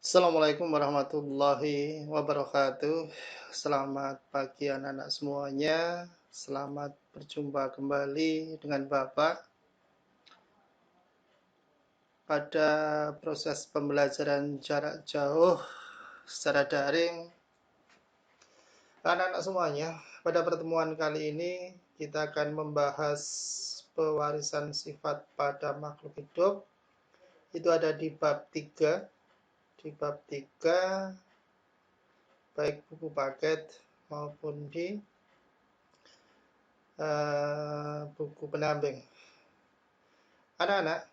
Assalamualaikum warahmatullahi wabarakatuh. Selamat pagi anak-anak semuanya. Selamat berjumpa kembali dengan Bapak pada proses pembelajaran jarak jauh secara daring. Anak-anak semuanya, pada pertemuan kali ini kita akan membahas pewarisan sifat pada makhluk hidup. Itu ada di bab 3. Di bab 3 baik buku paket maupun di buku pendamping. Anak-anak,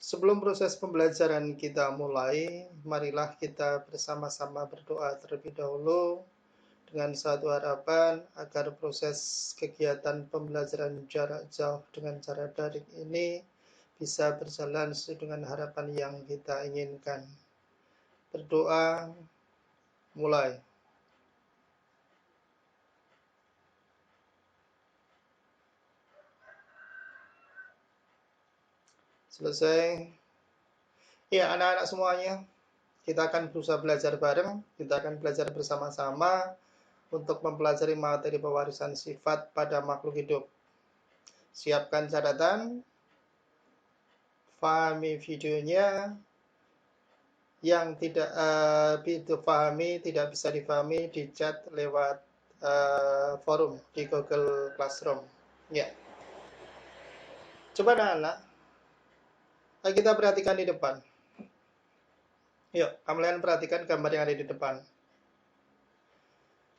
sebelum proses pembelajaran kita mulai, marilah kita bersama-sama berdoa terlebih dahulu dengan satu harapan agar proses kegiatan pembelajaran jarak jauh dengan cara daring ini bisa berjalan sesuai dengan harapan yang kita inginkan. Berdoa, mulai. Selesai. Ya, anak-anak semuanya, kita akan berusaha belajar bareng, kita akan belajar bersama-sama untuk mempelajari materi pewarisan sifat pada makhluk hidup. Siapkan catatan, pahami videonya, yang tidak tidak bisa dipahami di chat lewat forum di Google Classroom. Ya, coba anak-anak, kita perhatikan di depan. Yuk, kalian perhatikan gambar yang ada di depan.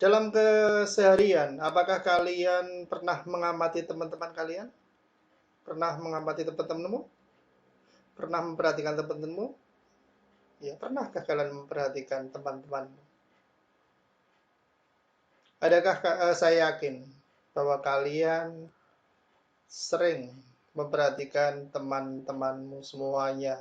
Dalam keseharian, apakah kalian pernah mengamati teman-teman kalian? Pernah mengamati teman-temanmu? Pernah memperhatikan teman-temanmu? Ya, pernahkah kalian memperhatikan teman-temanmu? Adakah saya yakin bahwa kalian sering memperhatikan teman-temanmu semuanya?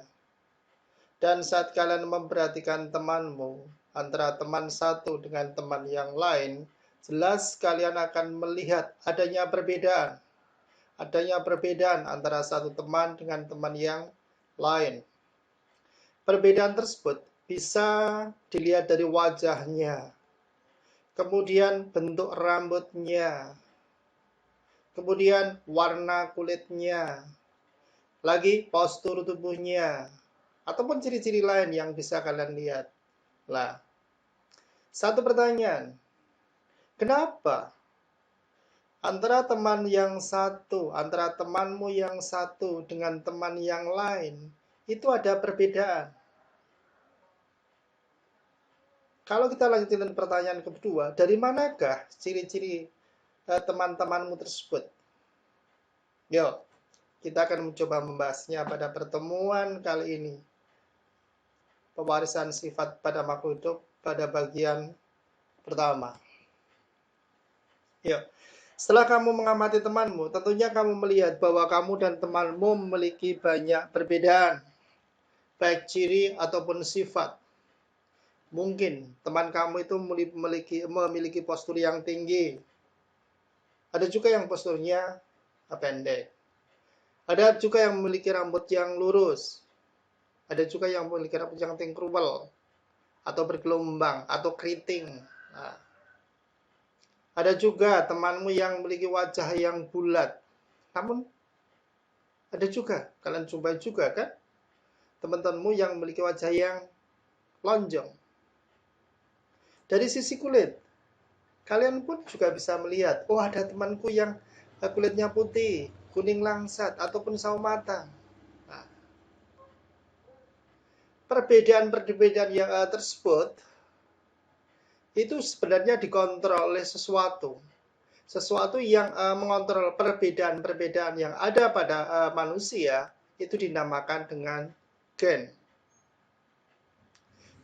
Dan saat kalian memperhatikan temanmu, antara teman satu dengan teman yang lain, jelas kalian akan melihat adanya perbedaan. Adanya perbedaan antara satu teman dengan teman yang lain. Perbedaan tersebut bisa dilihat dari wajahnya, kemudian bentuk rambutnya, kemudian warna kulitnya, lagi postur tubuhnya, ataupun ciri-ciri lain yang bisa kalian lihat. Lah, satu pertanyaan, kenapa antara temanmu yang satu dengan teman yang lain itu ada perbedaan? Kalau kita lanjutin pertanyaan kedua, dari manakah ciri-ciri teman-temanmu tersebut? Yuk, kita akan mencoba membahasnya pada pertemuan kali ini. Pewarisan sifat pada makhluk hidup pada bagian pertama. Yuk, setelah kamu mengamati temanmu, tentunya kamu melihat bahwa kamu dan temanmu memiliki banyak perbedaan, baik ciri ataupun sifat. Mungkin teman kamu itu memiliki postur yang tinggi. Ada juga yang posturnya pendek. Ada juga yang memiliki rambut yang lurus. Ada juga yang memiliki rambut yang tingkrubel atau bergelombang atau keriting. Nah, ada juga temanmu yang memiliki wajah yang bulat. Namun ada juga, kalian jumpai juga kan, teman-temanmu yang memiliki wajah yang lonjong. Dari sisi kulit, kalian pun juga bisa melihat, oh ada temanku yang kulitnya putih, kuning langsat, ataupun sawo matang. Nah, perbedaan-perbedaan yang tersebut itu sebenarnya dikontrol oleh sesuatu yang mengontrol perbedaan-perbedaan yang ada pada manusia. Itu dinamakan dengan gen.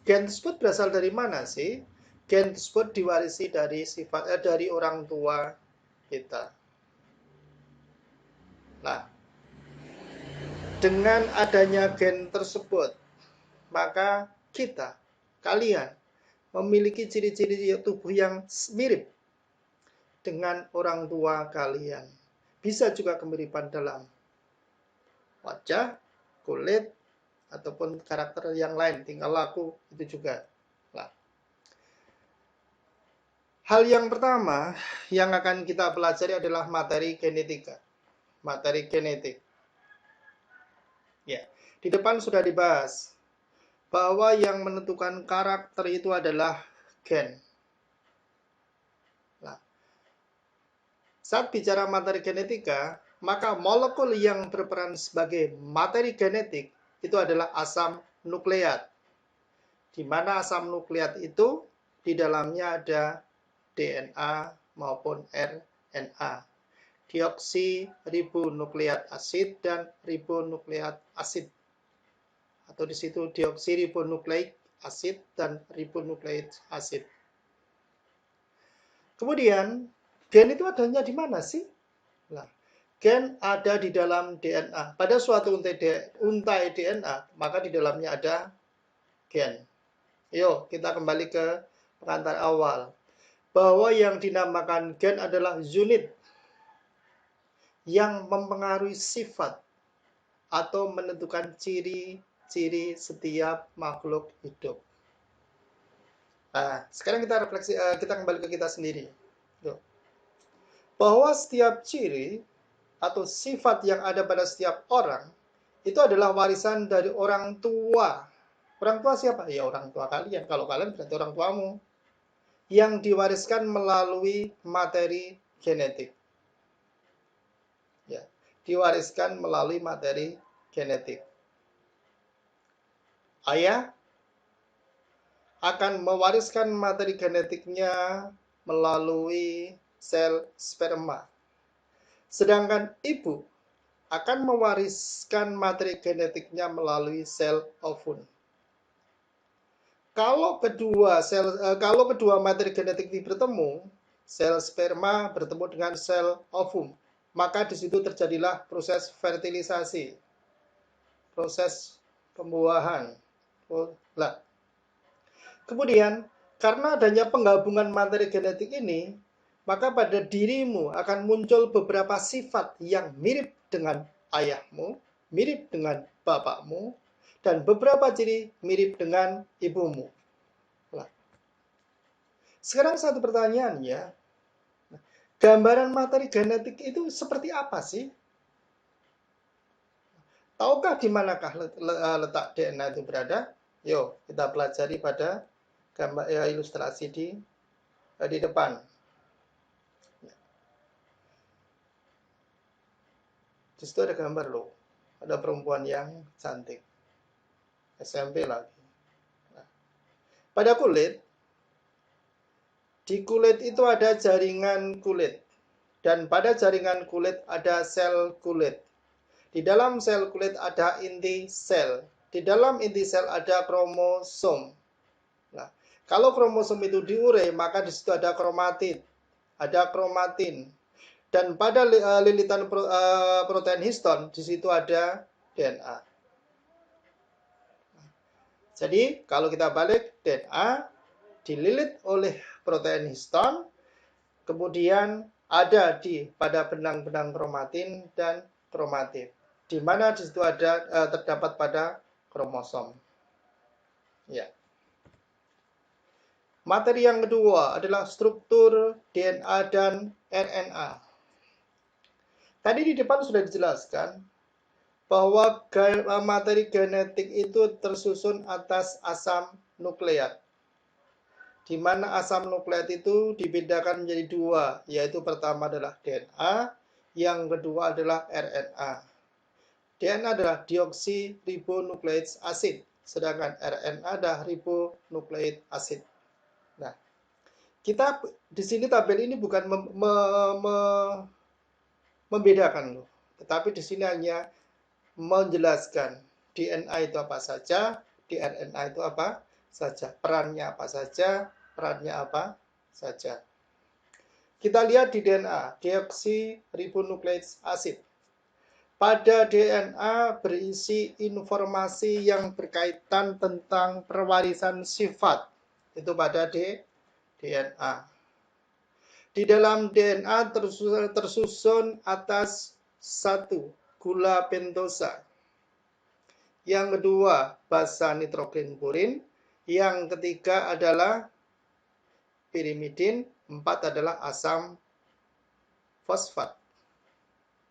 Gen tersebut berasal dari mana sih? Gen tersebut diwarisi dari orang tua kita. Nah, dengan adanya gen tersebut, maka kalian memiliki ciri-ciri tubuh yang mirip dengan orang tua kalian. Bisa juga kemiripan dalam wajah, kulit, ataupun karakter yang lain, tingkah laku itu juga. Nah, hal yang pertama yang akan kita pelajari adalah materi genetika. Materi genetik. Ya, di depan sudah dibahas bahwa yang menentukan karakter itu adalah gen. Nah, saat bicara materi genetika, maka molekul yang berperan sebagai materi genetik itu adalah asam nukleat. Di mana asam nukleat itu di dalamnya ada DNA maupun RNA. Deoksiribonukleat asid dan ribonukleat asid. Atau di situ deoksiribonukleik asid dan ribonukleik asid. Kemudian, gen itu adanya di mana sih? Nah, gen ada di dalam DNA. Pada suatu untai DNA, maka di dalamnya ada gen. Yuk, kita kembali ke pengantar awal. Bahwa yang dinamakan gen adalah unit yang mempengaruhi sifat atau menentukan ciri-ciri setiap makhluk hidup. Nah, sekarang kita refleksi, kita kembali ke kita sendiri. Bahwa setiap ciri atau sifat yang ada pada setiap orang itu adalah warisan dari orang tua. Orang tua siapa? Ya orang tua kalian. Kalau kalian berarti orang tuamu. Yang diwariskan melalui materi genetik. Ya, diwariskan melalui materi genetik. Ayah akan mewariskan materi genetiknya melalui sel sperma. Sedangkan ibu akan mewariskan materi genetiknya melalui sel ovum. Kalau kedua materi genetik ini bertemu, sel sperma bertemu dengan sel ovum, maka di situ terjadilah proses fertilisasi, proses pembuahan. Nah, kemudian karena adanya penggabungan materi genetik ini, maka pada dirimu akan muncul beberapa sifat yang mirip dengan ayahmu, mirip dengan bapakmu, dan beberapa ciri mirip dengan ibumu. Nah, sekarang satu pertanyaan ya, gambaran materi genetik itu seperti apa sih? Tahukah di manakah letak DNA itu berada? Yuk, kita pelajari pada gambar ilustrasi di depan. Di situ ada gambar loh, ada perempuan yang cantik, SMP lagi. Nah, pada kulit, di kulit itu ada jaringan kulit, dan pada jaringan kulit ada sel kulit. Di dalam sel kulit ada inti sel. Di dalam inti sel ada kromosom. Nah, kalau kromosom itu diurai, maka di situ ada kromatid, ada kromatin. Dan pada lilitan protein histon, di situ ada DNA. Jadi, kalau kita balik, DNA dililit oleh protein histon, kemudian ada pada benang-benang kromatin dan kromatid, di mana di situ ada terdapat pada kromosom. Ya. Materi yang kedua adalah struktur DNA dan RNA. Tadi di depan sudah dijelaskan bahwa materi genetik itu tersusun atas asam nukleat. Di mana asam nukleat itu dibedakan menjadi dua, yaitu pertama adalah DNA, yang kedua adalah RNA. DNA adalah deoksiribonukleik asid, sedangkan RNA adalah ribonukleik asid. Nah, kita di sini tabel ini bukan membedakan loh, tetapi di sini hanya menjelaskan DNA itu apa saja, di RNA itu apa saja, perannya apa saja, perannya apa saja. Kita lihat di DNA, deoksiribonukleik asid. Pada DNA berisi informasi yang berkaitan tentang perwarisan sifat. Itu pada DNA. Di dalam DNA tersusun atas 1 gula pentosa, yang kedua basa nitrogen purin, yang ketiga adalah pirimidin, 4 adalah asam fosfat.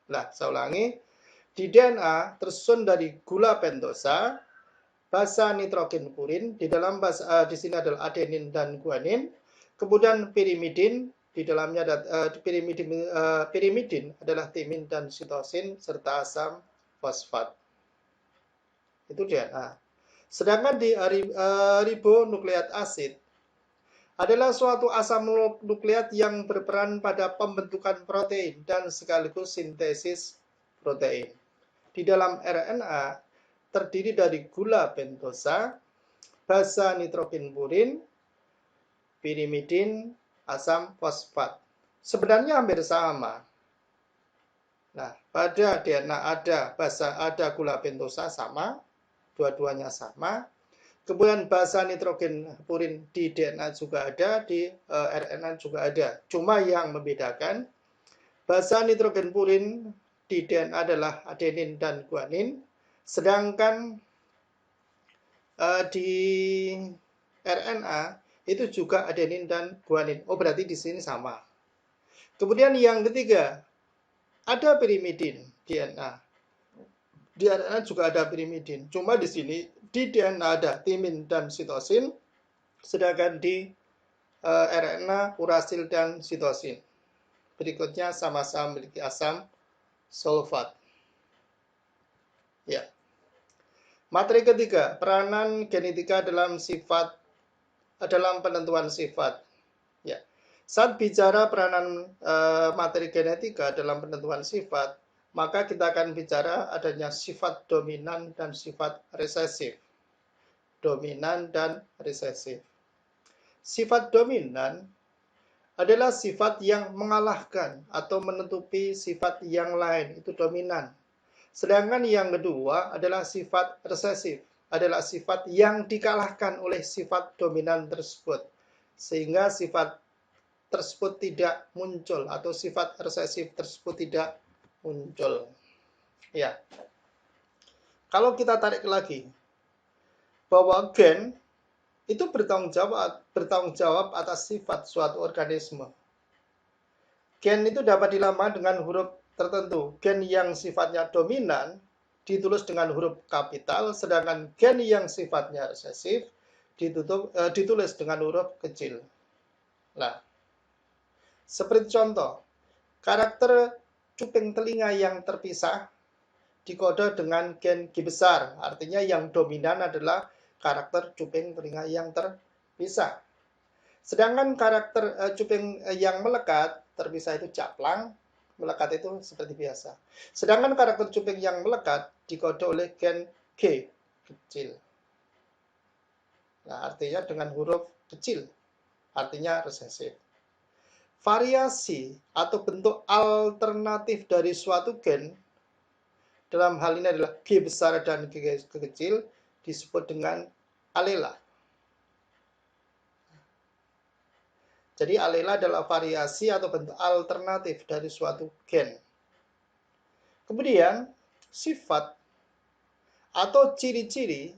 Nah, saya ulangi, di DNA tersusun dari gula pentosa, basa nitrogen purin, di dalam di sini adalah adenin dan guanin, kemudian pirimidin, di dalamnya ada pirimidin adalah timin dan sitosin serta asam fosfat. Itu DNA. Sedangkan di ribonukleat asid adalah suatu asam nukleat yang berperan pada pembentukan protein dan sekaligus sintesis protein. Di dalam RNA terdiri dari gula pentosa, basa nitrogen purin, pirimidin, asam fosfat. Sebenarnya hampir sama. Nah, pada DNA ada gula pentosa sama, dua-duanya sama. Kemudian basa nitrogen purin di DNA juga ada, di RNA juga ada. Cuma yang membedakan, basa nitrogen purin di DNA adalah adenin dan guanin, sedangkan di RNA itu juga adenin dan guanin. Oh, berarti di sini sama. Kemudian yang ketiga, ada pirimidin di DNA. Di RNA juga ada pirimidin. Cuma di sini di DNA ada timin dan sitosin, sedangkan di RNA urasil dan sitosin. Berikutnya sama-sama memiliki asam sulfat. Ya. Materi ketiga, peranan genetika dalam penentuan sifat. Ya. Saat bicara peranan materi genetika dalam penentuan sifat, maka kita akan bicara adanya sifat dominan dan sifat resesif. Dominan dan resesif. Sifat dominan adalah sifat yang mengalahkan atau menutupi sifat yang lain, itu dominan. Sedangkan yang kedua adalah sifat resesif, adalah sifat yang dikalahkan oleh sifat dominan tersebut, sehingga sifat tersebut tidak muncul atau sifat resesif tersebut tidak muncul. Ya. Kalau kita tarik lagi bahwa gen itu bertanggung jawab atas sifat suatu organisme. Gen itu dapat dilambangkan dengan huruf tertentu. Gen yang sifatnya dominan ditulis dengan huruf kapital, sedangkan gen yang sifatnya resesif ditulis dengan huruf kecil. Nah, seperti contoh, karakter cuping telinga yang terpisah dikode dengan gen G besar, artinya yang dominan adalah karakter cuping telinga yang terpisah. Sedangkan karakter cuping yang melekat terpisah itu caplang, melekat itu seperti biasa. Sedangkan karakter cuping yang melekat dikode oleh gen G kecil. Nah, artinya dengan huruf kecil, artinya resesif. Variasi atau bentuk alternatif dari suatu gen, dalam hal ini adalah G besar dan G kecil, disebut dengan alela. Jadi alela adalah variasi atau bentuk alternatif dari suatu gen. Kemudian sifat atau ciri-ciri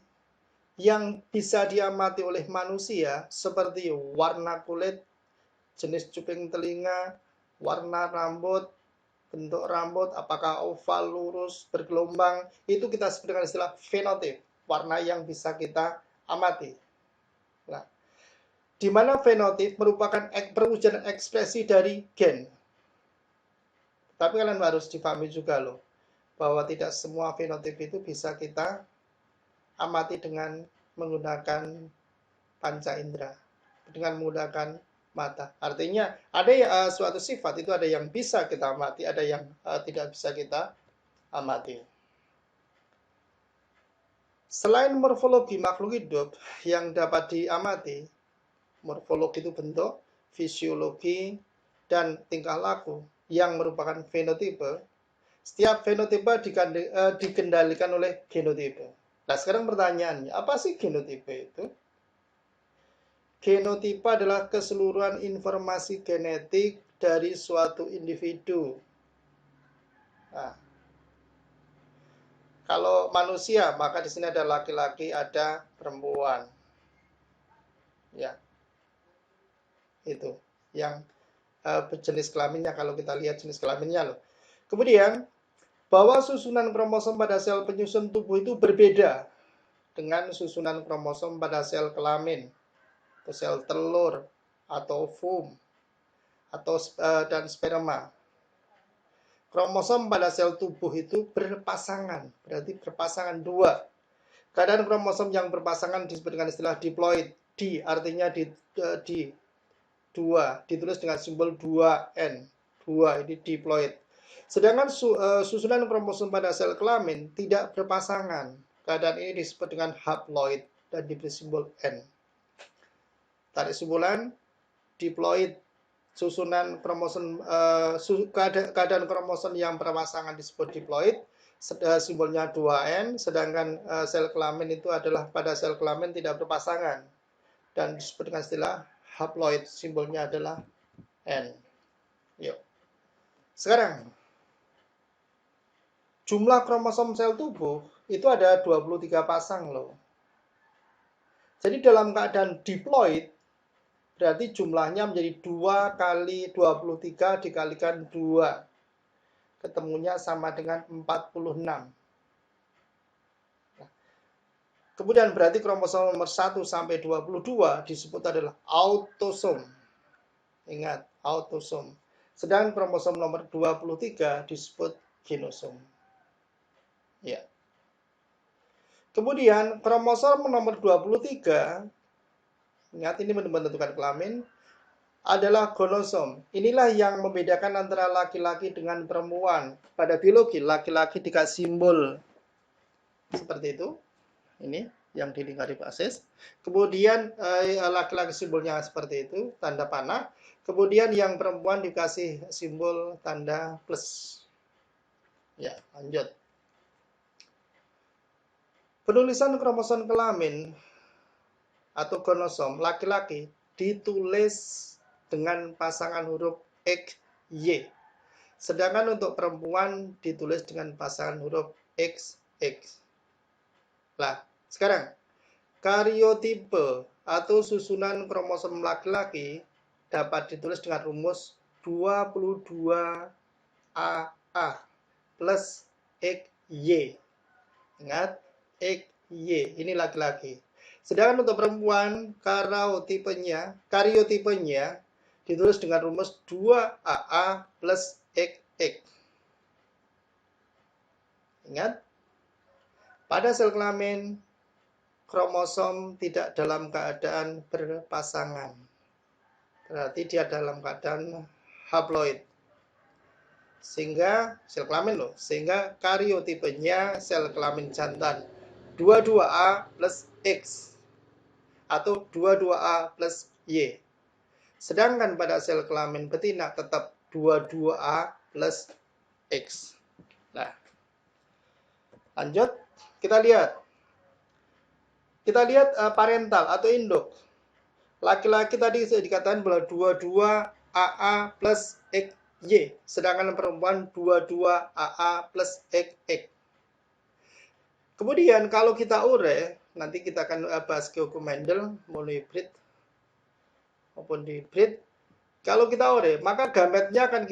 yang bisa diamati oleh manusia seperti warna kulit, jenis cuping telinga, warna rambut, bentuk rambut, apakah oval, lurus, bergelombang, itu kita sebut dengan istilah fenotip, warna yang bisa kita amati. Nah, di mana fenotip merupakan perwujudan ekspresi dari gen. Tapi kalian harus dipahami juga loh, bahwa tidak semua fenotip itu bisa kita amati dengan menggunakan panca indera, dengan menggunakan mata. Artinya ada suatu sifat itu ada yang bisa kita amati, ada yang tidak bisa kita amati. Selain morfologi makhluk hidup yang dapat diamati, morfologi itu bentuk, fisiologi, dan tingkah laku yang merupakan fenotipe. Setiap fenotipe dikendalikan oleh genotipe. Nah, sekarang pertanyaannya, apa sih genotipe itu? Genotipe adalah keseluruhan informasi genetik dari suatu individu. Nah, Kalau manusia, maka di sini ada laki-laki, ada perempuan. Ya, itu yang jenis kelaminnya. Kalau kita lihat jenis kelaminnya loh. Kemudian bahwa susunan kromosom pada sel penyusun tubuh itu berbeda dengan susunan kromosom pada sel kelamin, atau sel telur, atau ovum, atau dan sperma. Kromosom pada sel tubuh itu berpasangan, berarti berpasangan dua. Keadaan kromosom yang berpasangan disebut dengan istilah diploid. Di artinya di dua, ditulis dengan simbol 2N. 2 ini diploid. Sedangkan susunan kromosom pada sel kelamin tidak berpasangan. Keadaan ini disebut dengan haploid dan diberi simbol N. Tarik simpulan, diploid, susunan kromosom, keadaan kromosom yang berpasangan disebut diploid, simbolnya 2N, sedangkan sel kelamin itu adalah pada sel kelamin tidak berpasangan dan disebut dengan istilah haploid, simbolnya adalah N. Yuk. Sekarang, jumlah kromosom sel tubuh itu ada 23 pasang loh. Jadi dalam keadaan diploid, berarti jumlahnya menjadi 2 kali 23 dikalikan 2. Ketemunya sama dengan 46. Nah, kemudian berarti kromosom nomor 1 sampai 22 disebut adalah autosom. Ingat, autosom. Sedangkan kromosom nomor 23 disebut genosom. Ya. Kemudian kromosom nomor 23, ingat ini menentukan kelamin, adalah gonosom. Inilah yang membedakan antara laki-laki dengan perempuan. Pada biologi, laki-laki dikasih simbol seperti itu. Ini yang dilingkari basis. Kemudian laki-laki simbolnya seperti itu, tanda panah. Kemudian yang perempuan dikasih simbol tanda plus. Ya, lanjut. Penulisan kromosom kelamin atau gonosom laki-laki ditulis dengan pasangan huruf X, Y. Sedangkan untuk perempuan ditulis dengan pasangan huruf X, X. Nah, sekarang karyotipe atau susunan kromosom laki-laki dapat ditulis dengan rumus 22AA plus XY. Ingat, XY ini laki-laki. Sedangkan untuk perempuan, karyotipenya ditulis dengan rumus 2AA plus XX. Ingat, pada sel kelamin, kromosom tidak dalam keadaan berpasangan. Berarti dia dalam keadaan haploid. Sehingga sel kelamin loh, sehingga karyotipenya sel kelamin jantan 22A plus X atau 22A plus Y. Sedangkan pada sel kelamin betina tetap 22A plus X. Nah, lanjut kita lihat. Kita lihat parental atau induk. Laki-laki tadi dikatakan bahwa 22AA plus XY, sedangkan perempuan 22AA plus XX. Kemudian kalau kita ure, nanti kita akan bahas hukum Mendel, monohibrid maupun dihibrid. Kalau kita ure, maka gametnya akan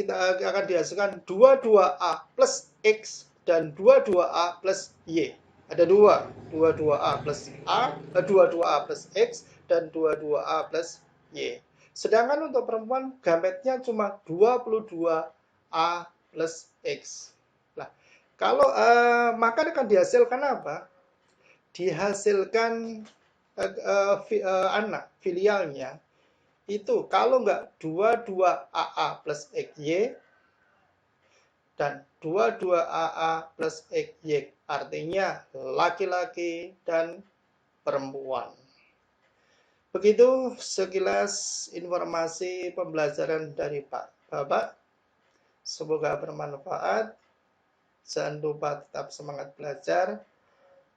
dihasilkan 22A plus X dan 22A plus Y. Ada dua, 22A plus A, 22A plus X dan 22A plus Y. Sedangkan untuk perempuan gametnya cuma 22A plus X. Nah, kalau maka akan dihasilkan apa? Dihasilkan anak filialnya itu kalau enggak 22AA plus XY dan 22AA plus XY, artinya laki-laki dan perempuan. Begitu sekilas informasi pembelajaran dari Pak Bapak. Semoga bermanfaat. Jangan lupa tetap semangat belajar.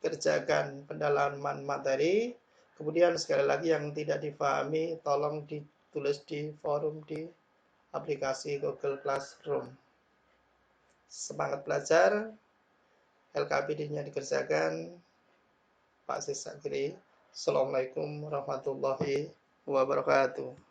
Kerjakan pendalaman materi. Kemudian sekali lagi yang tidak dipahami tolong ditulis di forum di aplikasi Google Classroom. Semangat belajar. LKPD-nya dikerjakan, Pak Sis akhiri. Assalamualaikum warahmatullahi wabarakatuh.